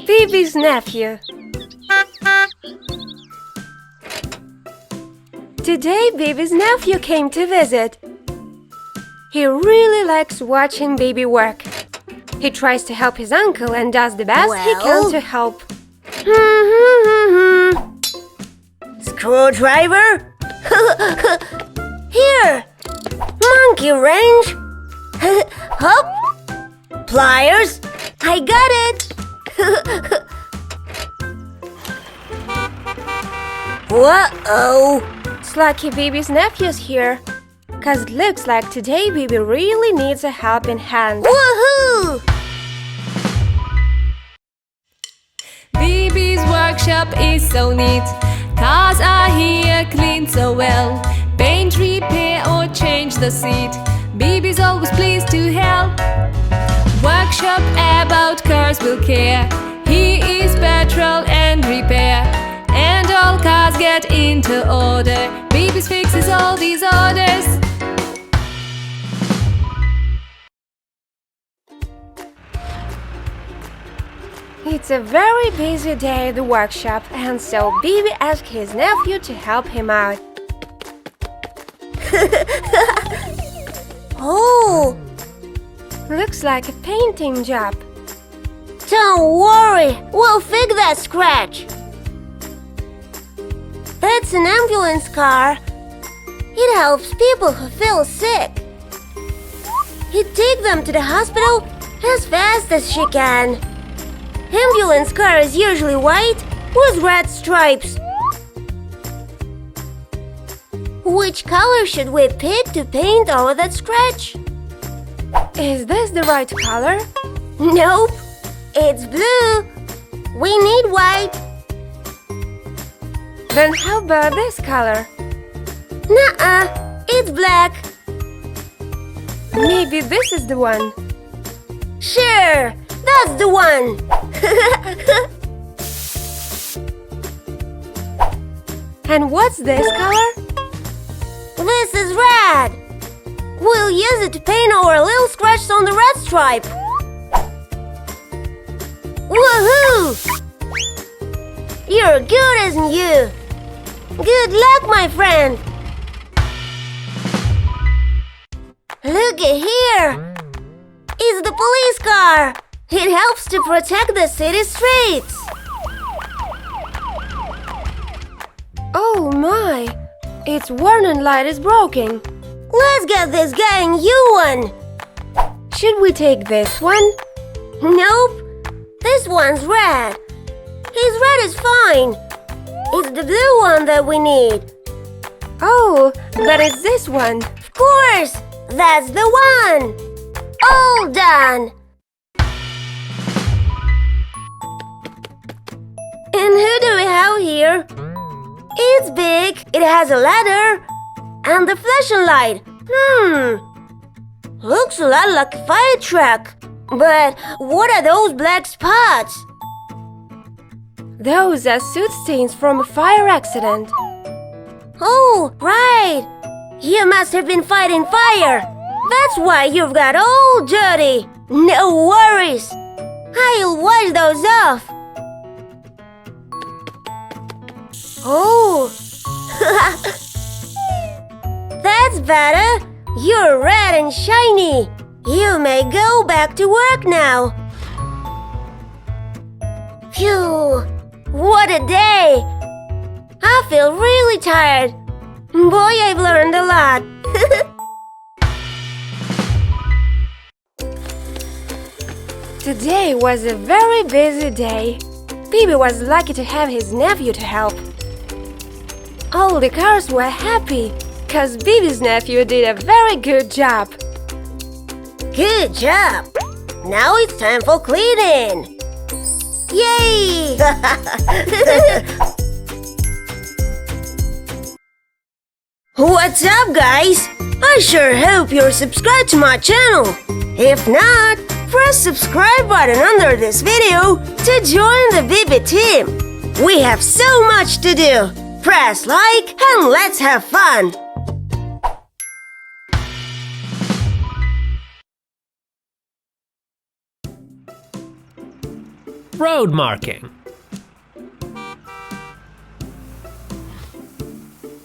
BiBi's nephew. Today, BiBi's nephew came to visit. He really likes watching BiBi work. He tries to help his uncle and does the best he can to help. Screwdriver? Here! Monkey wrench! Hop! Pliers! I got it! Whoa! It's lucky BiBi's nephew's here, 'cause it looks like today BiBi really needs a helping hand. Woohoo! BiBi's workshop is so neat. Cars are here cleaned so well. Paint, repair or change the seat. BiBi's always pleased to help. Workshop about cars will care. He is petrol and repair. And all cars get into order. BiBi's fixes all these orders. It's a very busy day at the workshop, and so BiBi asked his nephew to help him out. Oh! Looks like a painting job. Don't worry, we'll fix that scratch. That's an ambulance car. It helps people who feel sick. It takes them to the hospital as fast as she can. Ambulance car is usually white with red stripes. Which color should we pick to paint over that scratch? Is this the right color? Nope, it's blue. We need white. Then how about this color? Nuh-uh, it's black. Maybe this is the one. Sure, that's the one. And what's this color? This is red. We'll use it to paint our little scratches on the red stripe. Woohoo! You're good, isn't you? Good luck, my friend. Look at here. It's the police car. It helps to protect the city streets. Oh my! Its warning light is broken. Let's get this guy a new one. Should we take this one? Nope. This one's red. His red is fine. It's the blue one that we need. Oh, but it's this one. Of course! That's the one! All done! And who do we have here? It's big, it has a ladder, and the flashing light. Looks a lot like a fire truck. But what are those black spots? Those are soot stains from a fire accident. Oh, right! You must have been fighting fire. That's why you've got all dirty. No worries. I'll wash those off. Oh! That's better. You're red and shiny. You may go back to work now. Phew! What a day! I feel really tired. Boy, I've learned a lot. Today was a very busy day. BiBi was lucky to have his nephew to help. All the cars were happy, 'cause BiBi's nephew did a very good job. Good job! Now it's time for cleaning! Yay! What's up, guys? I sure hope you're subscribed to my channel. If not, press subscribe button under this video to join the BiBi team. We have so much to do. Press like and let's have fun! Road marking.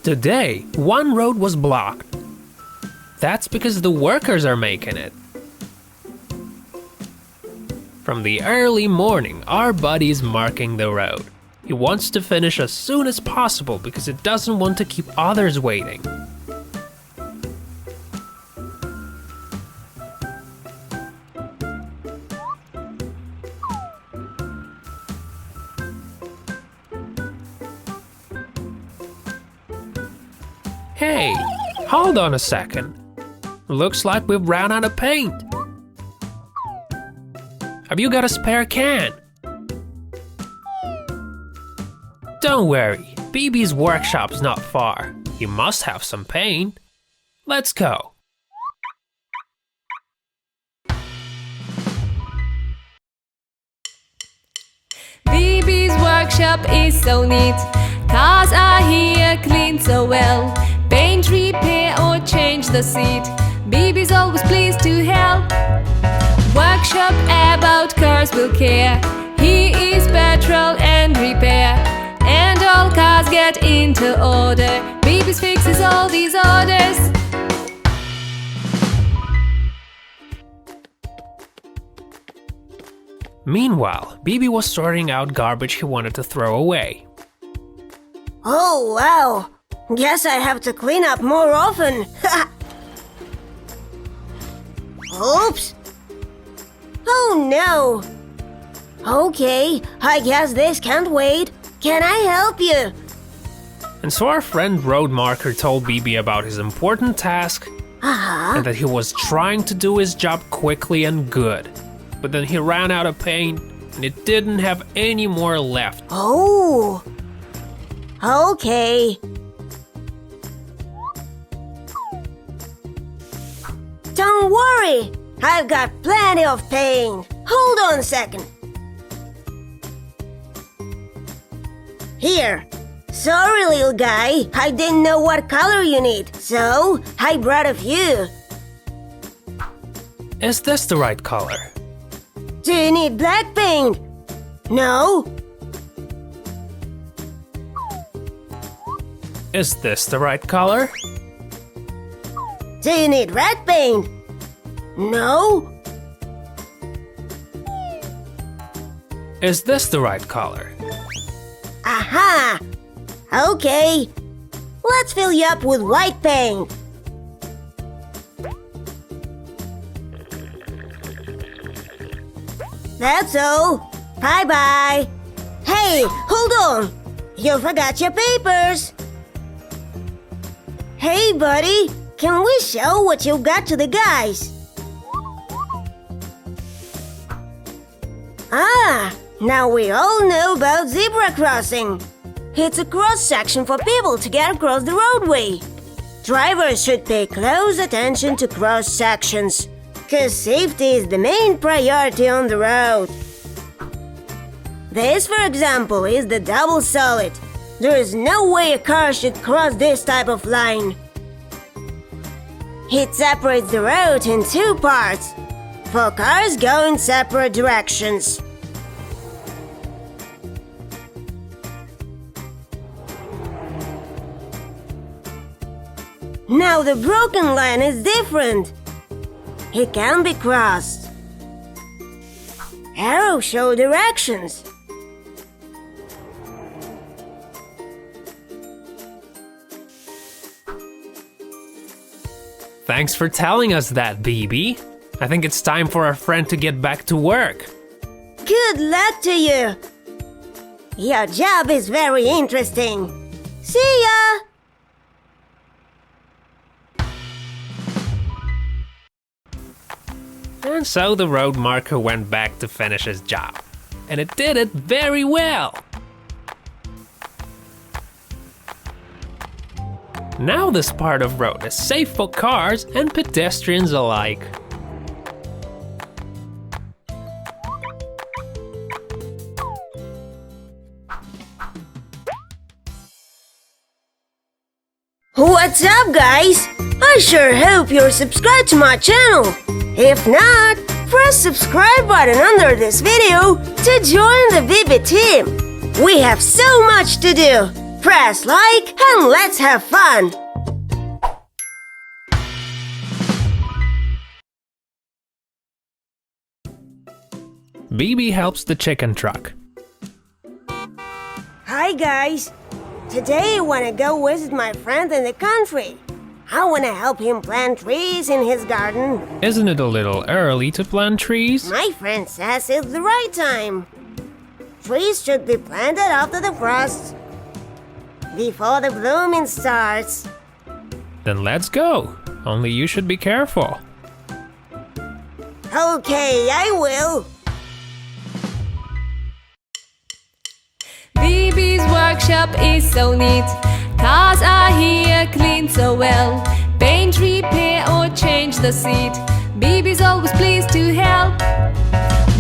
Today, one road was blocked. That's because the workers are making it. From the early morning, our buddy is marking the road. He wants to finish as soon as possible because he doesn't want to keep others waiting. Hey, hold on a second. Looks like we've run out of paint. Have you got a spare can? Don't worry, BiBi's workshop's not far. He must have some paint. Let's go. BiBi's workshop is so neat. Cars are here cleaned so well. Paint, repair or change the seat. BiBi's always pleased to help. Workshop about cars will care. He is petrol and repair. And all cars get into order. BiBi's fixes all these orders. Meanwhile, BiBi was sorting out garbage he wanted to throw away. Oh, wow. Guess I have to clean up more often. Oops. Oh no. Okay, I guess this can't wait. Can I help you? And so our friend Road Marker told BiBi about his important task and that he was trying to do his job quickly and good. But then he ran out of paint and it didn't have any more left. Oh. Okay. Don't worry, I've got plenty of paint. Hold on a second. Here. Sorry, little guy, I didn't know what color you need, so I brought a few. Is this the right color? Do you need black paint? No? Is this the right color? Do you need red paint? No? Is this the right color? Aha! Okay, let's fill you up with white paint. That's all. Bye-bye. Hey, hold on. You forgot your papers. Hey, buddy, can we show what you got to the guys? Ah, now we all know about zebra crossing. It's a cross-section for people to get across the roadway. Drivers should pay close attention to cross-sections, because safety is the main priority on the road. This, for example, is the double solid. There is no way a car should cross this type of line. It separates the road in two parts, for cars go in separate directions. Now the broken line is different. It can be crossed. Arrows show directions. Thanks for telling us that, BiBi. I think it's time for our friend to get back to work. Good luck to you. Your job is very interesting. See ya! And so the road marker went back to finish his job. And it did it very well. Now this part of road is safe for cars and pedestrians alike. What's up, guys? I sure hope you're subscribed to my channel. If not, press subscribe button under this video to join the BiBi team. We have so much to do. Press like and let's have fun. BiBi helps the chicken truck. Hi guys. Today I want to go visit my friend in the country. I want to help him plant trees in his garden. Isn't it a little early to plant trees? My friend says it's the right time. Trees should be planted after the frost, before the blooming starts. Then let's go. Only you should be careful. Okay, I will. BiBi's workshop is so neat. Cars are here, cleaned so well. Paint, repair or change the seat. BiBi's always pleased to help.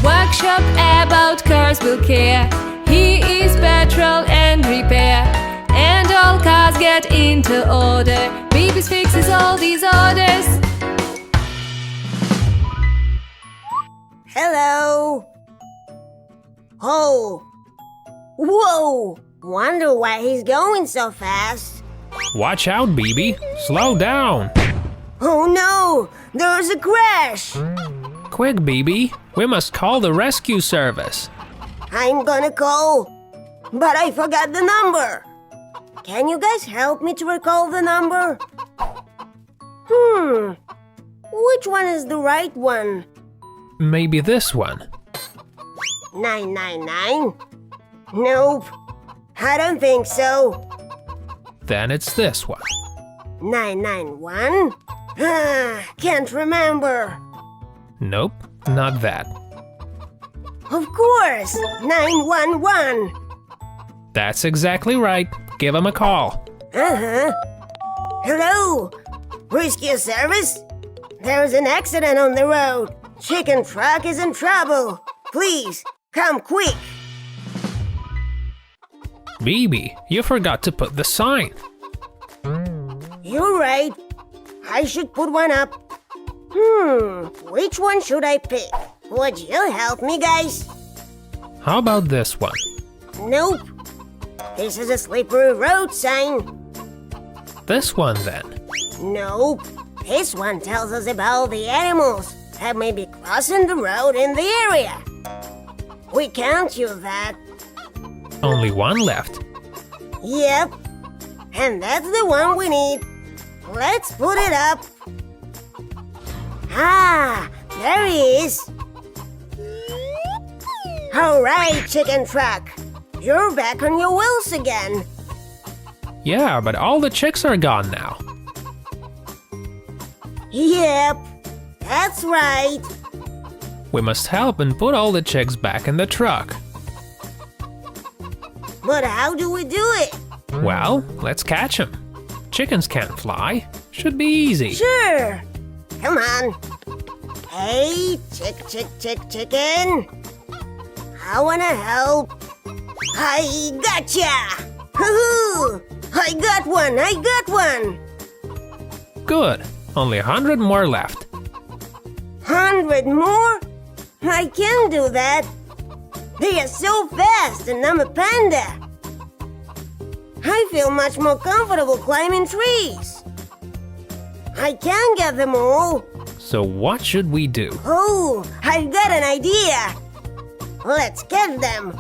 Workshop about cars will care. He is petrol and repair. And all cars get into order. BiBi's fixes all these orders. Hello. Oh. Whoa! Wonder why he's going so fast. Watch out, BiBi. Slow down. Oh no! There's a crash! Quick, BiBi. We must call the rescue service. I'm gonna call, but I forgot the number. Can you guys help me to recall the number? Which one is the right one? Maybe this one. 999? Nope, I don't think so. Then it's this one. 991? Can't remember. Nope, not that. Of course, 911. That's exactly right. Give him a call. Hello, rescue service? There's an accident on the road. Chicken truck is in trouble. Please, come quick. BiBi, you forgot to put the sign. You're right. I should put one up. Which one should I pick? Would you help me, guys? How about this one? Nope. This is a slippery road sign. This one then. Nope. This one tells us about the animals that may be crossing the road in the area. We can't use that. Only one left. Yep. And that's the one we need. Let's put it up. Ah, there he is. All right, chicken truck. You're back on your wheels again. Yeah, but all the chicks are gone now. Yep, that's right. We must help and put all the chicks back in the truck. But how do we do it? Well, let's catch them. Chickens can't fly. Should be easy. Sure. Come on. Hey, chicken. I wanna help. I gotcha! Hoo-hoo! I got one! Good. Only 100 more left. 100 more? I can't do that. They are so fast and I'm a panda. I feel much more comfortable climbing trees. I can't get them all. So what should we do? Oh, I've got an idea. Let's get them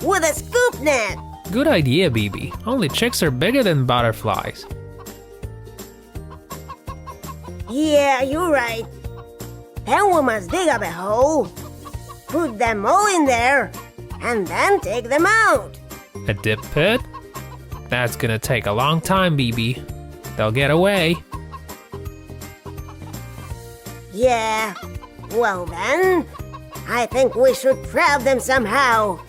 with a scoop net. Good idea, BiBi. Only chicks are bigger than butterflies. Yeah, you're right. Then we must dig up a hole, put them all in there, and then take them out. A dip pit? That's gonna take a long time, BiBi. They'll get away. Yeah, well then, I think we should trap them somehow.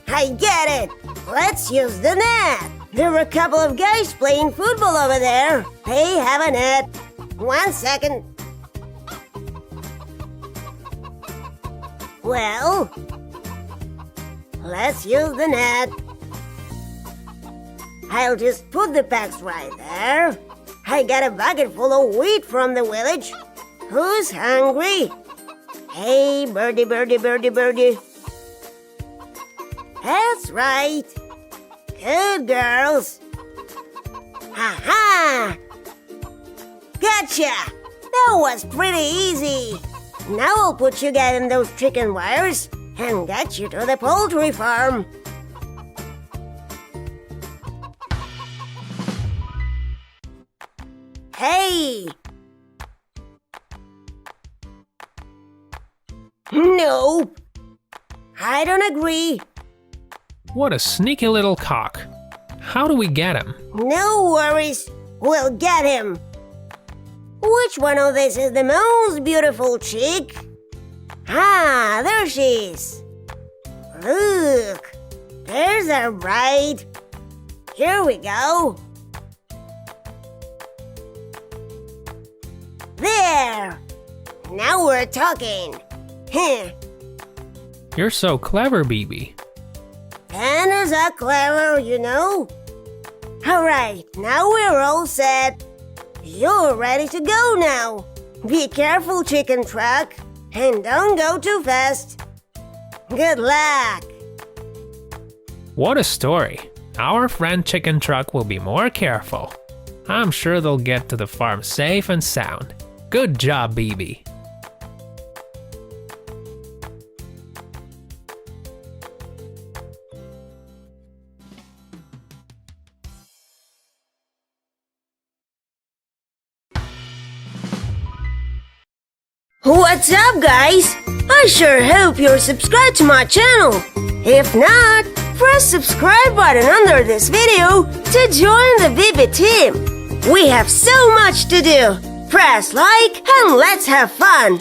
I get it! Let's use the net! There are a couple of guys playing football over there. They have a net. 1 second. Well, let's use the net. I'll just put the packs right there. I got a bucket full of wheat from the village. Who's hungry? Hey, birdie, birdie, birdie, birdie. That's right. Good girls. Ha-ha! Gotcha! That was pretty easy. Now I'll put you guys in those chicken wires and get you to the poultry farm. Hey! Nope. I don't agree. What a sneaky little cock. How do we get him? No worries. We'll get him. Which one of these is the most beautiful chick? Ah, there she is. Look, there's our bride. Here we go. There. Now we're talking. You're so clever, BiBi. Pandas are clever, you know. Alright, now we're all set. You're ready to go now. Be careful, chicken truck, and don't go too fast. Good luck. What a story. Our friend Chicken Truck will be more careful. I'm sure they'll get to the farm safe and sound. Good job, BiBi. What's up, guys? I sure hope you're subscribed to my channel. If not, press subscribe button under this video to join the BiBi team. We have so much to do. Press like and let's have fun.